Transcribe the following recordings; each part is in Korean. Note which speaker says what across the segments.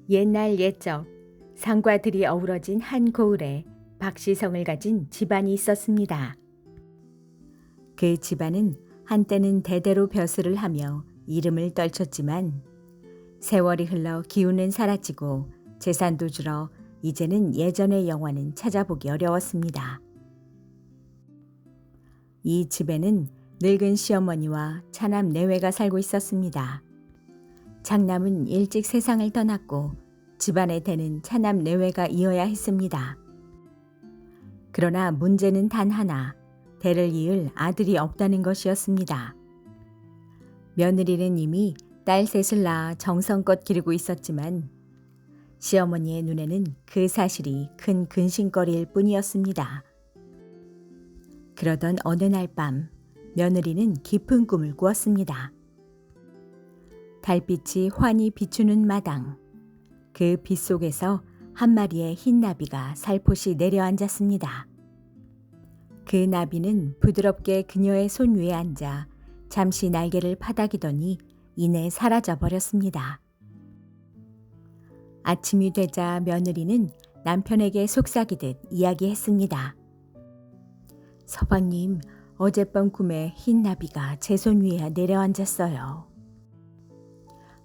Speaker 1: 옛날 옛적 산과 들이 어우러진 한 고을에 박씨성을 가진 집안이 있었습니다. 그 집안은 한때는 대대로 벼슬을 하며 이름을 떨쳤지만 세월이 흘러 기운은 사라지고 재산도 줄어 이제는 예전의 영화는 찾아보기 어려웠습니다. 이 집에는 늙은 시어머니와 차남 내외가 살고 있었습니다. 장남은 일찍 세상을 떠났고 집안의 대는 차남 내외가 이어야 했습니다. 그러나 문제는 단 하나, 대를 이을 아들이 없다는 것이었습니다. 며느리는 이미 딸 셋을 낳아 정성껏 기르고 있었지만 시어머니의 눈에는 그 사실이 큰 근심거리일 뿐이었습니다. 그러던 어느 날 밤, 며느리는 깊은 꿈을 꾸었습니다. 달빛이 환히 비추는 마당, 그 빛 속에서 한 마리의 흰 나비가 살포시 내려앉았습니다. 그 나비는 부드럽게 그녀의 손 위에 앉아 잠시 날개를 파닥이더니 이내 사라져 버렸습니다. 아침이 되자 며느리는 남편에게 속삭이듯 이야기했습니다. 서방님, 어젯밤 꿈에 흰 나비가 제 손 위에 내려앉았어요.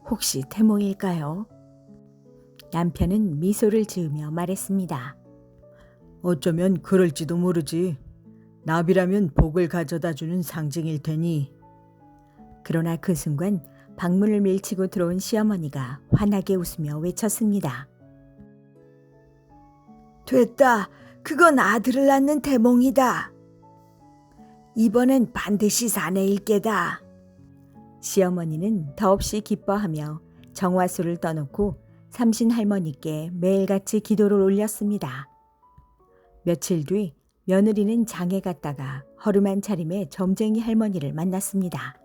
Speaker 1: 혹시 태몽일까요? 남편은 미소를 지으며 말했습니다.
Speaker 2: 어쩌면 그럴지도 모르지. 나비라면 복을 가져다주는 상징일 테니.
Speaker 1: 그러나 그 순간 방문을 밀치고 들어온 시어머니가 환하게 웃으며 외쳤습니다.
Speaker 3: 됐다. 그건 아들을 낳는 태몽이다. 이번엔 반드시 사내일 게다.
Speaker 1: 시어머니는 더없이 기뻐하며 정화수를 떠놓고 삼신 할머니께 매일같이 기도를 올렸습니다. 며칠 뒤 며느리는 장에 갔다가 허름한 차림의 점쟁이 할머니를 만났습니다.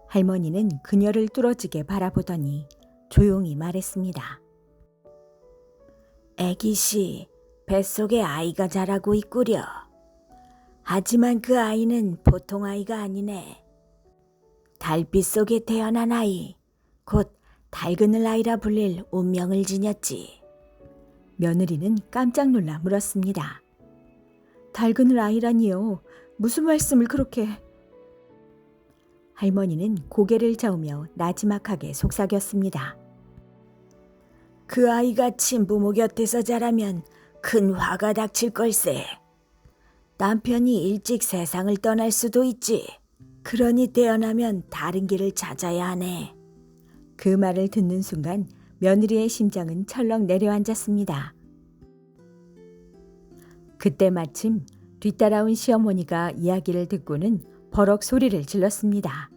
Speaker 1: 할머니는 그녀를 뚫어지게 바라보더니 조용히 말했습니다.
Speaker 3: 애기씨, 뱃속에 아이가 자라고 있구려. 하지만 그 아이는 보통 아이가 아니네. 달빛 속에 태어난 아이, 곧 달그늘 아이라 불릴 운명을 지녔지.
Speaker 1: 며느리는 깜짝 놀라 물었습니다. 달그늘 아이라니요? 무슨 말씀을 그렇게... 할머니는 고개를 저으며 나지막하게 속삭였습니다.
Speaker 3: 그 아이가 친부모 곁에서 자라면 큰 화가 닥칠 걸세. 남편이 일찍 세상을 떠날 수도 있지. 그러니 태어나면 다른 길을 찾아야 하네.
Speaker 1: 그 말을 듣는 순간 며느리의 심장은 철렁 내려앉았습니다. 그때 마침 뒤따라온 시어머니가 이야기를 듣고는 버럭 소리를 질렀습니다.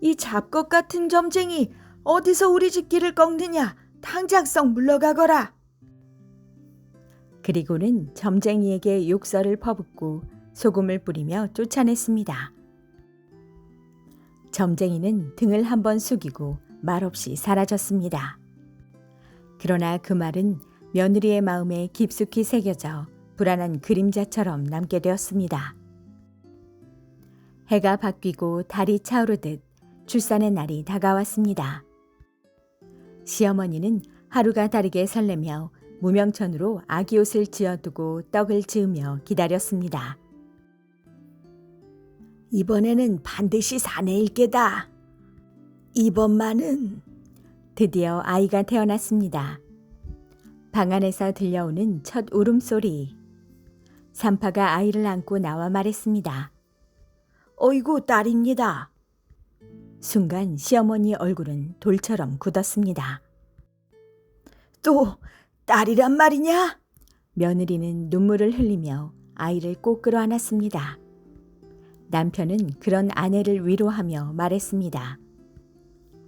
Speaker 3: 이 잡것 같은 점쟁이, 어디서 우리 집 길을 꺾느냐. 당장 썩 물러가거라.
Speaker 1: 그리고는 점쟁이에게 욕설을 퍼붓고 소금을 뿌리며 쫓아냈습니다. 점쟁이는 등을 한번 숙이고 말없이 사라졌습니다. 그러나 그 말은 며느리의 마음에 깊숙이 새겨져 불안한 그림자처럼 남게 되었습니다. 해가 바뀌고 달이 차오르듯 출산의 날이 다가왔습니다. 시어머니는 하루가 다르게 설레며 무명천으로 아기 옷을 지어두고 떡을 지으며 기다렸습니다.
Speaker 3: 이번에는 반드시 사내일 게다. 이번만은.
Speaker 1: 드디어 아이가 태어났습니다. 방 안에서 들려오는 첫 울음소리. 산파가 아이를 안고 나와 말했습니다.
Speaker 3: 어이구, 딸입니다.
Speaker 1: 순간 시어머니 얼굴은 돌처럼 굳었습니다.
Speaker 3: 또 딸이란 말이냐?
Speaker 1: 며느리는 눈물을 흘리며 아이를 꼭 끌어안았습니다. 남편은 그런 아내를 위로하며 말했습니다.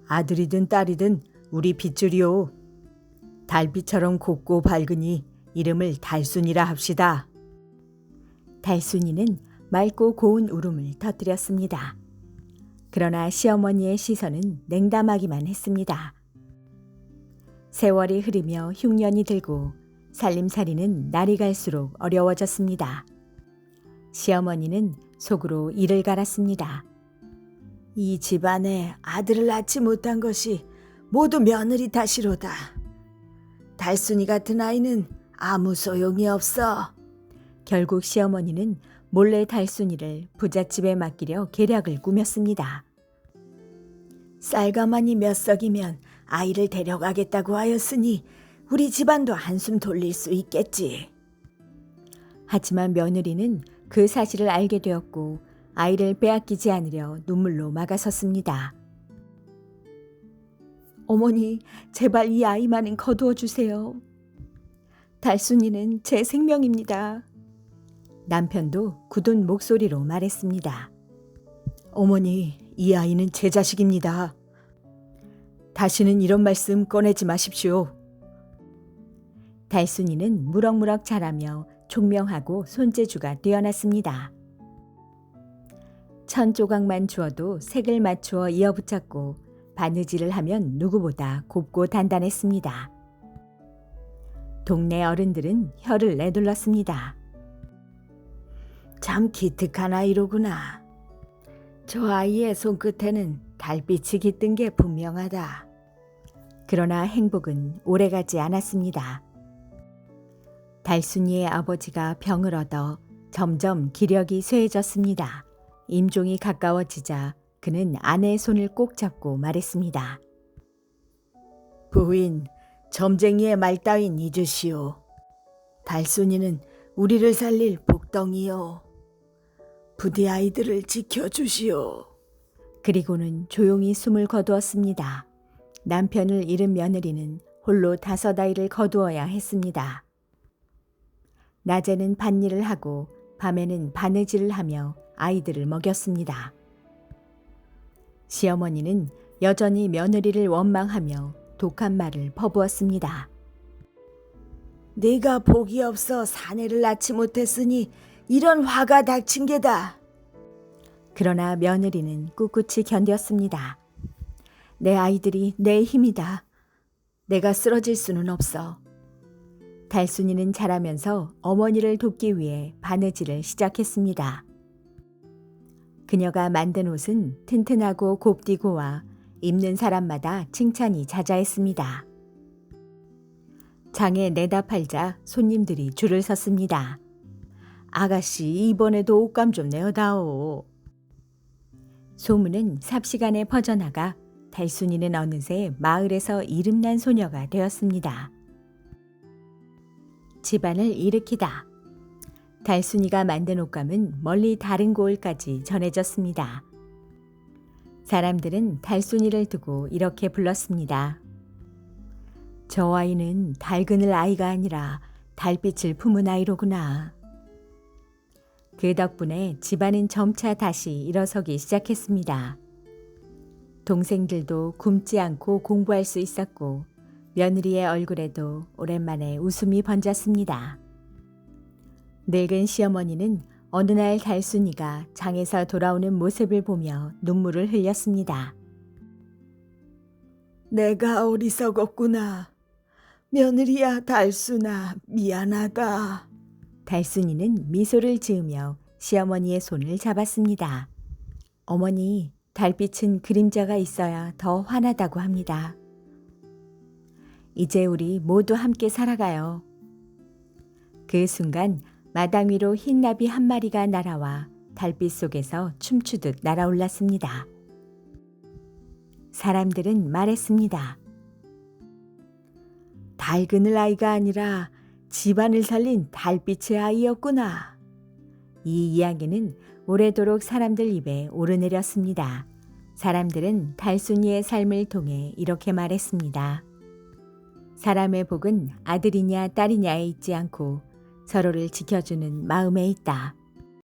Speaker 2: 아들이든 딸이든 우리 핏줄이요. 달빛처럼 곱고 밝으니 이름을 달순이라 합시다.
Speaker 1: 달순이는 맑고 고운 울음을 터뜨렸습니다. 그러나 시어머니의 시선은 냉담하기만 했습니다. 세월이 흐르며 흉년이 들고 살림살이는 날이 갈수록 어려워졌습니다. 시어머니는 속으로 이를 갈았습니다.
Speaker 3: 이 집안에 아들을 낳지 못한 것이 모두 며느리 탓이로다. 달순이 같은 아이는 아무 소용이 없어.
Speaker 1: 결국 시어머니는 몰래 달순이를 부잣집에 맡기려 계략을 꾸몄습니다.
Speaker 3: 쌀가마니 몇 석이면 아이를 데려가겠다고 하였으니 우리 집안도 한숨 돌릴 수 있겠지.
Speaker 1: 하지만 며느리는 그 사실을 알게 되었고 아이를 빼앗기지 않으려 눈물로 막아섰습니다. 어머니, 제발 이 아이만은 거두어 주세요. 달순이는 제 생명입니다. 남편도 굳은 목소리로 말했습니다.
Speaker 2: 어머니, 이 아이는 제 자식입니다. 다시는 이런 말씀 꺼내지 마십시오.
Speaker 1: 달순이는 무럭무럭 자라며 총명하고 손재주가 뛰어났습니다. 1000조각만 주어도 색을 맞추어 이어붙였고 바느질을 하면 누구보다 곱고 단단했습니다. 동네 어른들은 혀를 내둘렀습니다.
Speaker 3: 참 기특한 아이로구나. 저 아이의 손끝에는 달빛이 깃든 게 분명하다.
Speaker 1: 그러나 행복은 오래가지 않았습니다. 달순이의 아버지가 병을 얻어 점점 기력이 쇠해졌습니다. 임종이 가까워지자 그는 아내의 손을 꼭 잡고 말했습니다.
Speaker 3: 부인, 점쟁이의 말 따윈 잊으시오. 달순이는 우리를 살릴 복덩이요. 부디 아이들을 지켜주시오.
Speaker 1: 그리고는 조용히 숨을 거두었습니다. 남편을 잃은 며느리는 홀로 5 아이를 거두어야 했습니다. 낮에는 밭일을 하고 밤에는 바느질을 하며 아이들을 먹였습니다. 시어머니는 여전히 며느리를 원망하며 독한 말을 퍼부었습니다.
Speaker 3: 네가 복이 없어 사내를 낳지 못했으니 이런 화가 닥친 게다.
Speaker 1: 그러나 며느리는 꿋꿋이 견뎠습니다. 내 아이들이 내 힘이다. 내가 쓰러질 수는 없어. 달순이는 자라면서 어머니를 돕기 위해 바느질을 시작했습니다. 그녀가 만든 옷은 튼튼하고 곱디고와 입는 사람마다 칭찬이 자자했습니다. 장에 내다 팔자 손님들이 줄을 섰습니다. 아가씨, 이번에도 옷감 좀 내어다오. 소문은 삽시간에 퍼져나가 달순이는 어느새 마을에서 이름난 소녀가 되었습니다. 집안을 일으키다. 달순이가 만든 옷감은 멀리 다른 고을까지 전해졌습니다. 사람들은 달순이를 두고 이렇게 불렀습니다. 저 아이는 달 그늘 아이가 아니라 달빛을 품은 아이로구나. 그 덕분에 집안은 점차 다시 일어서기 시작했습니다. 동생들도 굶지 않고 공부할 수 있었고 며느리의 얼굴에도 오랜만에 웃음이 번졌습니다. 늙은 시어머니는 어느 날 달순이가 장에서 돌아오는 모습을 보며 눈물을 흘렸습니다.
Speaker 3: 내가 어리석었구나. 며느리야 달순아, 미안하다.
Speaker 1: 달순이는 미소를 지으며 시어머니의 손을 잡았습니다. 어머니, 달빛은 그림자가 있어야 더 환하다고 합니다. 이제 우리 모두 함께 살아가요. 그 순간 마당 위로 흰 나비 한 마리가 날아와 달빛 속에서 춤추듯 날아올랐습니다. 사람들은 말했습니다. 달 그늘 아이가 아니라 집안을 살린 달빛의 아이였구나. 이 이야기는 오래도록 사람들 입에 오르내렸습니다. 사람들은 달순이의 삶을 통해 이렇게 말했습니다. 사람의 복은 아들이냐 딸이냐에 있지 않고 서로를 지켜주는 마음에 있다.